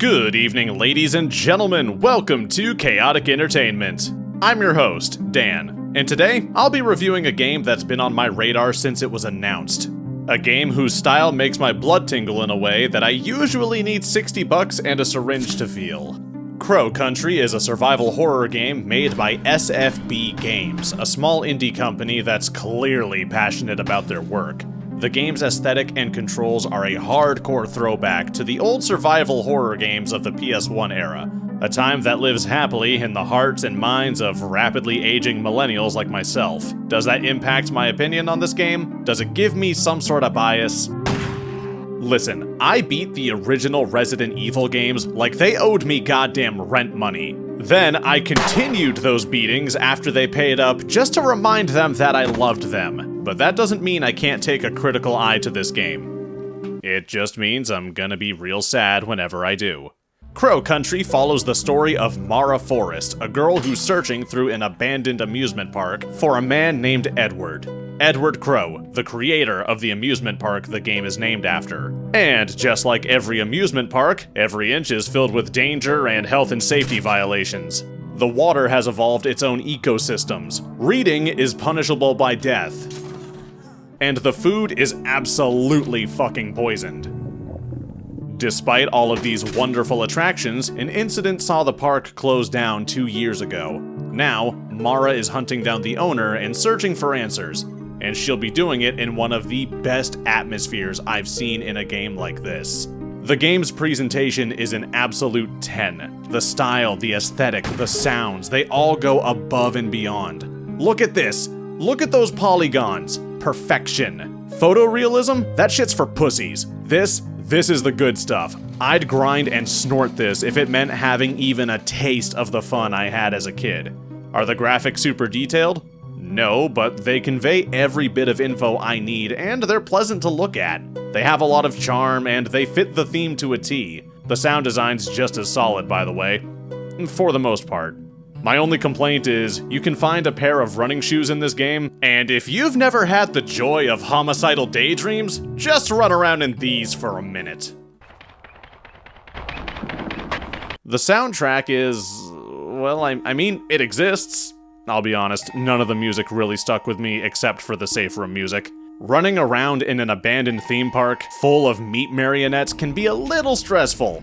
Good evening, ladies and gentlemen. Welcome to Chaotic Entertainment. I'm your host, Dan, and today I'll be reviewing a game that's been on my radar since it was announced. A game whose style makes my blood tingle in a way that I usually need $60 and a syringe to feel. Crow Country is a survival horror game made by SFB Games, a small indie company that's clearly passionate about their work. The game's aesthetic and controls are a hardcore throwback to the old survival horror games of the PS1 era, a time that lives happily in the hearts and minds of rapidly aging millennials like myself. Does that impact my opinion on this game? Does it give me some sort of bias? Listen, I beat the original Resident Evil games like they owed me goddamn rent money. Then I continued those beatings after they paid up just to remind them that I loved them. But that doesn't mean I can't take a critical eye to this game. It just means I'm gonna be real sad whenever I do. Crow Country follows the story of Mara Forrest, a girl who's searching through an abandoned amusement park for a man named Edward. Edward Crow, the creator of the amusement park the game is named after. And just like every amusement park, every inch is filled with danger and health and safety violations. The water has evolved its own ecosystems. Reading is punishable by death. And the food is absolutely fucking poisoned. Despite all of these wonderful attractions, an incident saw the park close down 2 years ago. Now, Mara is hunting down the owner and searching for answers, and she'll be doing it in one of the best atmospheres I've seen in a game like this. The game's presentation is an absolute 10. The style, the aesthetic, the sounds, they all go above and beyond. Look at this. Look at those polygons. Perfection. Photorealism? That shit's for pussies. This is the good stuff. I'd grind and snort this if it meant having even a taste of the fun I had as a kid. Are the graphics super detailed? No, but they convey every bit of info I need, and they're pleasant to look at. They have a lot of charm, and they fit the theme to a T. The sound design's just as solid, by the way. For the most part. My only complaint is, you can find a pair of running shoes in this game, and if you've never had the joy of homicidal daydreams, just run around in these for a minute. The soundtrack is, well, I mean, it exists. I'll be honest, none of the music really stuck with me except for the safe room music. Running around in an abandoned theme park full of meat marionettes can be a little stressful.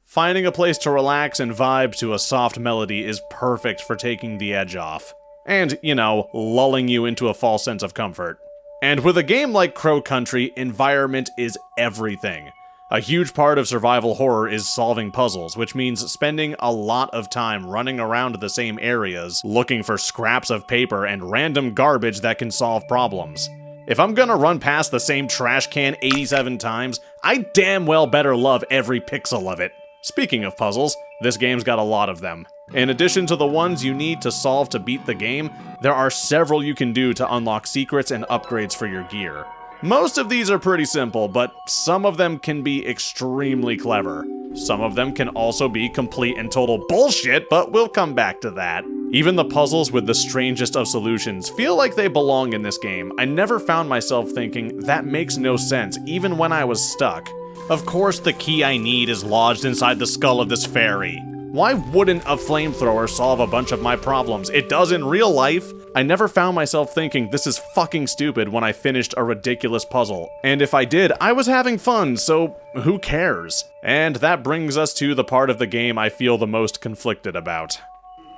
Finding a place to relax and vibe to a soft melody is perfect for taking the edge off. And, you know, lulling you into a false sense of comfort. And with a game like Crow Country, environment is everything. A huge part of survival horror is solving puzzles, which means spending a lot of time running around the same areas, looking for scraps of paper and random garbage that can solve problems. If I'm gonna run past the same trash can 87 times, I damn well better love every pixel of it. Speaking of puzzles, this game's got a lot of them. In addition to the ones you need to solve to beat the game, there are several you can do to unlock secrets and upgrades for your gear. Most of these are pretty simple, but some of them can be extremely clever. Some of them can also be complete and total bullshit, but we'll come back to that. Even the puzzles with the strangest of solutions feel like they belong in this game. I never found myself thinking, that makes no sense, even when I was stuck. Of course the key I need is lodged inside the skull of this fairy. Why wouldn't a flamethrower solve a bunch of my problems? It does in real life. I never found myself thinking this is fucking stupid when I finished a ridiculous puzzle. And if I did, I was having fun, so who cares? And that brings us to the part of the game I feel the most conflicted about.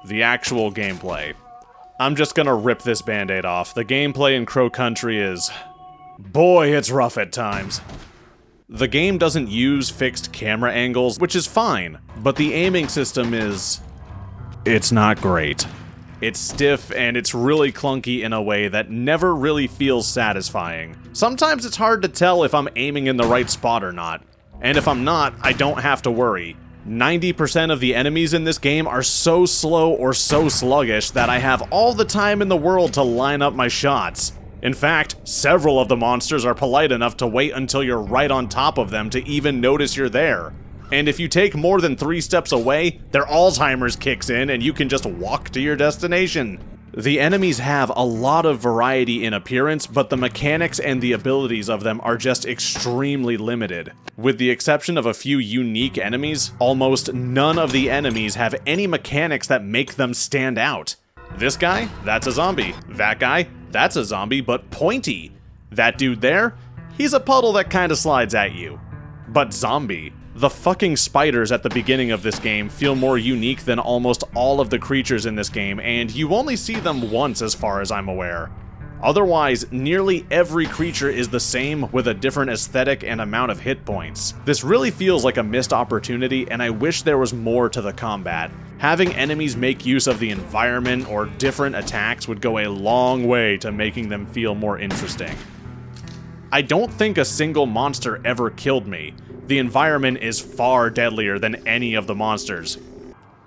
The actual gameplay. I'm just gonna rip this band-aid off. The gameplay in Crow Country is... boy, it's rough at times. The game doesn't use fixed camera angles, which is fine, but the aiming system is... it's not great. It's stiff and it's really clunky in a way that never really feels satisfying. Sometimes it's hard to tell if I'm aiming in the right spot or not. And if I'm not, I don't have to worry. 90% of the enemies in this game are so slow or so sluggish that I have all the time in the world to line up my shots. In fact, several of the monsters are polite enough to wait until you're right on top of them to even notice you're there. And if you take more than 3 steps away, their Alzheimer's kicks in and you can just walk to your destination. The enemies have a lot of variety in appearance, but the mechanics and the abilities of them are just extremely limited. With the exception of a few unique enemies, almost none of the enemies have any mechanics that make them stand out. This guy? That's a zombie. That guy? That's a zombie, but pointy. That dude there? He's a puddle that kinda slides at you. But zombie. The fucking spiders at the beginning of this game feel more unique than almost all of the creatures in this game, and you only see them once as far as I'm aware. Otherwise, nearly every creature is the same with a different aesthetic and amount of hit points. This really feels like a missed opportunity, and I wish there was more to the combat. Having enemies make use of the environment or different attacks would go a long way to making them feel more interesting. I don't think a single monster ever killed me. The environment is far deadlier than any of the monsters.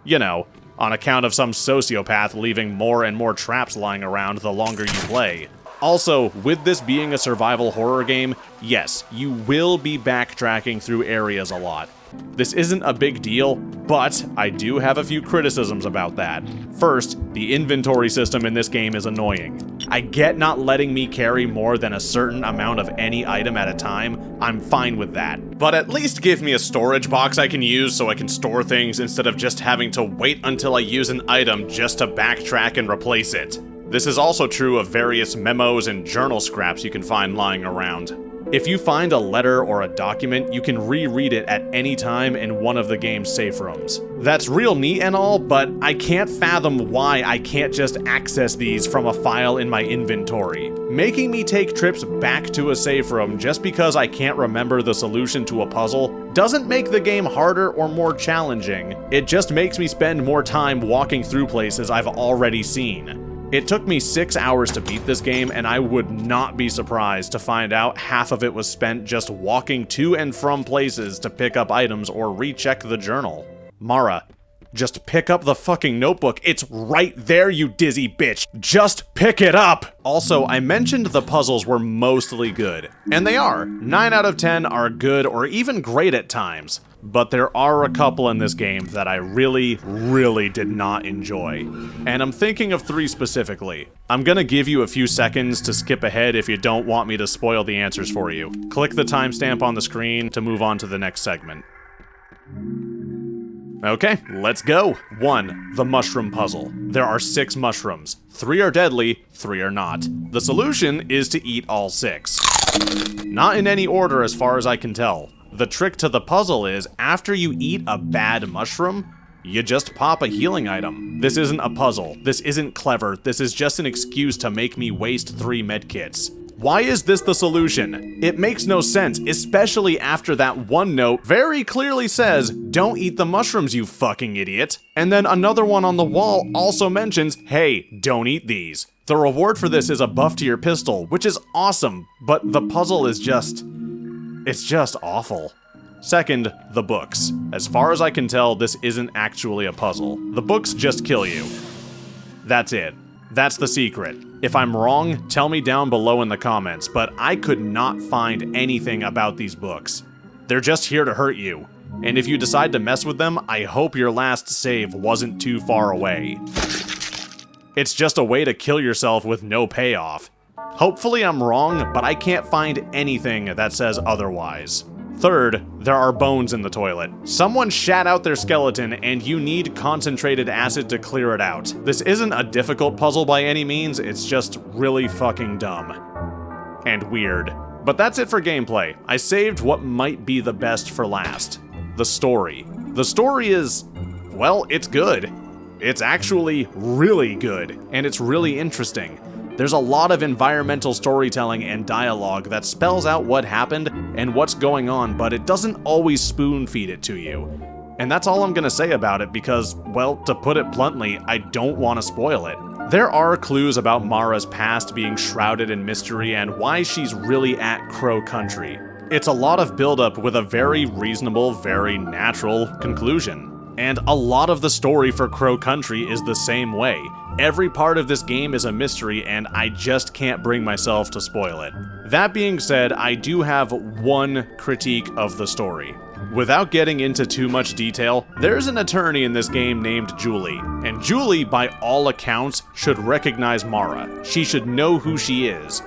You know, on account of some sociopath leaving more and more traps lying around the longer you play. Also, with this being a survival horror game, yes, you will be backtracking through areas a lot. This isn't a big deal, but I do have a few criticisms about that. First, the inventory system in this game is annoying. I get not letting me carry more than a certain amount of any item at a time. I'm fine with that. But at least give me a storage box I can use so I can store things instead of just having to wait until I use an item just to backtrack and replace it. This is also true of various memos and journal scraps you can find lying around. If you find a letter or a document, you can reread it at any time in one of the game's safe rooms. That's real neat and all, but I can't fathom why I can't just access these from a file in my inventory. Making me take trips back to a safe room just because I can't remember the solution to a puzzle doesn't make the game harder or more challenging. It just makes me spend more time walking through places I've already seen. It took me 6 hours to beat this game, and I would not be surprised to find out half of it was spent just walking to and from places to pick up items or recheck the journal. Mara, just pick up the fucking notebook. It's right there, you dizzy bitch. Just pick it up! Also, I mentioned the puzzles were mostly good. And they are. 9 out of 10 are good or even great at times. But there are a couple in this game that I really did not enjoy. And I'm thinking of 3 specifically. I'm gonna give you a few seconds to skip ahead if you don't want me to spoil the answers for you. Click the timestamp on the screen to move on to the next segment. Okay, let's go. 1. The mushroom puzzle. There are 6 mushrooms. 3 are deadly, 3 are not. The solution is to eat all 6. Not in any order as far as I can tell. The trick to the puzzle is, after you eat a bad mushroom, you just pop a healing item. This isn't a puzzle. This isn't clever. This is just an excuse to make me waste 3 medkits. Why is this the solution? It makes no sense, especially after that one note very clearly says, "Don't eat the mushrooms, you fucking idiot." And then another one on the wall also mentions, "Hey, don't eat these." The reward for this is a buff to your pistol, which is awesome, but the puzzle is it's just awful. Second, the books. As far as I can tell, this isn't actually a puzzle. The books just kill you. That's it. That's the secret. If I'm wrong, tell me down below in the comments, but I could not find anything about these books. They're just here to hurt you. And if you decide to mess with them, I hope your last save wasn't too far away. It's just a way to kill yourself with no payoff. Hopefully I'm wrong, but I can't find anything that says otherwise. Third, there are bones in the toilet. Someone shat out their skeleton and you need concentrated acid to clear it out. This isn't a difficult puzzle by any means, it's just really fucking dumb. And weird. But that's it for gameplay. I saved what might be the best for last. The story. The story is, well, it's good. It's actually really good, and it's really interesting. There's a lot of environmental storytelling and dialogue that spells out what happened and what's going on, but it doesn't always spoon-feed it to you. And that's all I'm gonna say about it because, well, to put it bluntly, I don't want to spoil it. There are clues about Mara's past being shrouded in mystery and why she's really at Crow Country. It's a lot of build-up with a very reasonable, very natural conclusion. And a lot of the story for Crow Country is the same way. Every part of this game is a mystery, and I just can't bring myself to spoil it. That being said, I do have one critique of the story. Without getting into too much detail, there's an attorney in this game named Julie, and Julie, by all accounts, should recognize Mara. She should know who she is.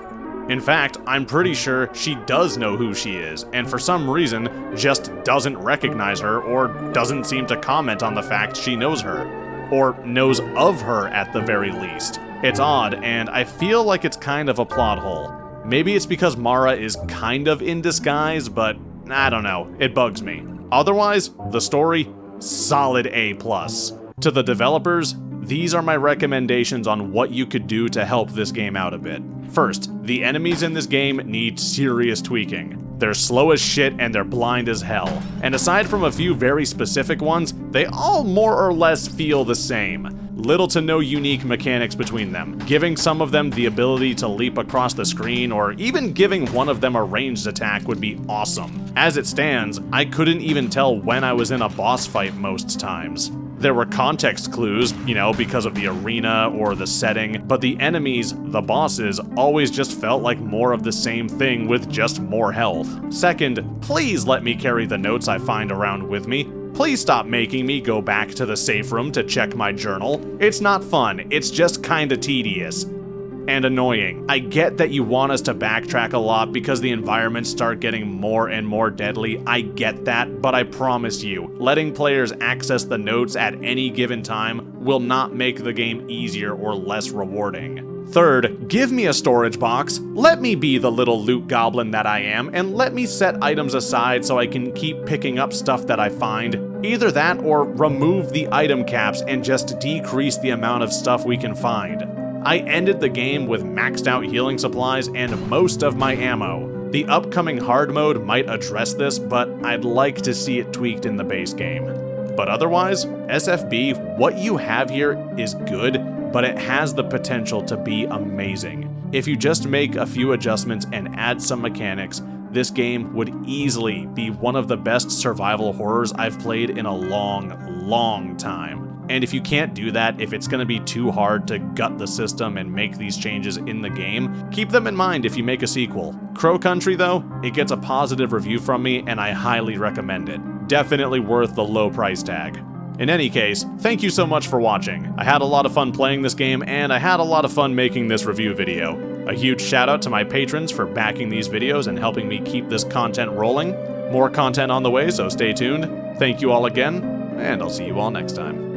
In fact, I'm pretty sure she does know who she is, and for some reason, just doesn't recognize her or doesn't seem to comment on the fact she knows her. Or knows of her at the very least. It's odd, and I feel like it's kind of a plot hole. Maybe it's because Mara is kind of in disguise, but I don't know, it bugs me. Otherwise, the story, solid A+. To the developers, these are my recommendations on what you could do to help this game out a bit. First, the enemies in this game need serious tweaking. They're slow as shit and they're blind as hell. And aside from a few very specific ones, they all more or less feel the same. Little to no unique mechanics between them. Giving some of them the ability to leap across the screen, or even giving one of them a ranged attack would be awesome. As it stands, I couldn't even tell when I was in a boss fight most times. There were context clues, because of the arena or the setting, but the enemies, the bosses, always just felt like more of the same thing with just more health. Second, please let me carry the notes I find around with me. Please stop making me go back to the safe room to check my journal. It's not fun, it's just kinda tedious. And annoying. I get that you want us to backtrack a lot because the environments start getting more and more deadly. I get that, but I promise you, letting players access the notes at any given time will not make the game easier or less rewarding. Third, give me a storage box, let me be the little loot goblin that I am, and let me set items aside so I can keep picking up stuff that I find. Either that or remove the item caps and just decrease the amount of stuff we can find. I ended the game with maxed out healing supplies and most of my ammo. The upcoming hard mode might address this, but I'd like to see it tweaked in the base game. But otherwise, SFB, what you have here is good, but it has the potential to be amazing. If you just make a few adjustments and add some mechanics, this game would easily be one of the best survival horrors I've played in a long time. And if you can't do that, if it's going to be too hard to gut the system and make these changes in the game, keep them in mind if you make a sequel. Crow Country, though, it gets a positive review from me, and I highly recommend it. Definitely worth the low price tag. In any case, thank you so much for watching. I had a lot of fun playing this game, and I had a lot of fun making this review video. A huge shout out to my patrons for backing these videos and helping me keep this content rolling. More content on the way, so stay tuned. Thank you all again, and I'll see you all next time.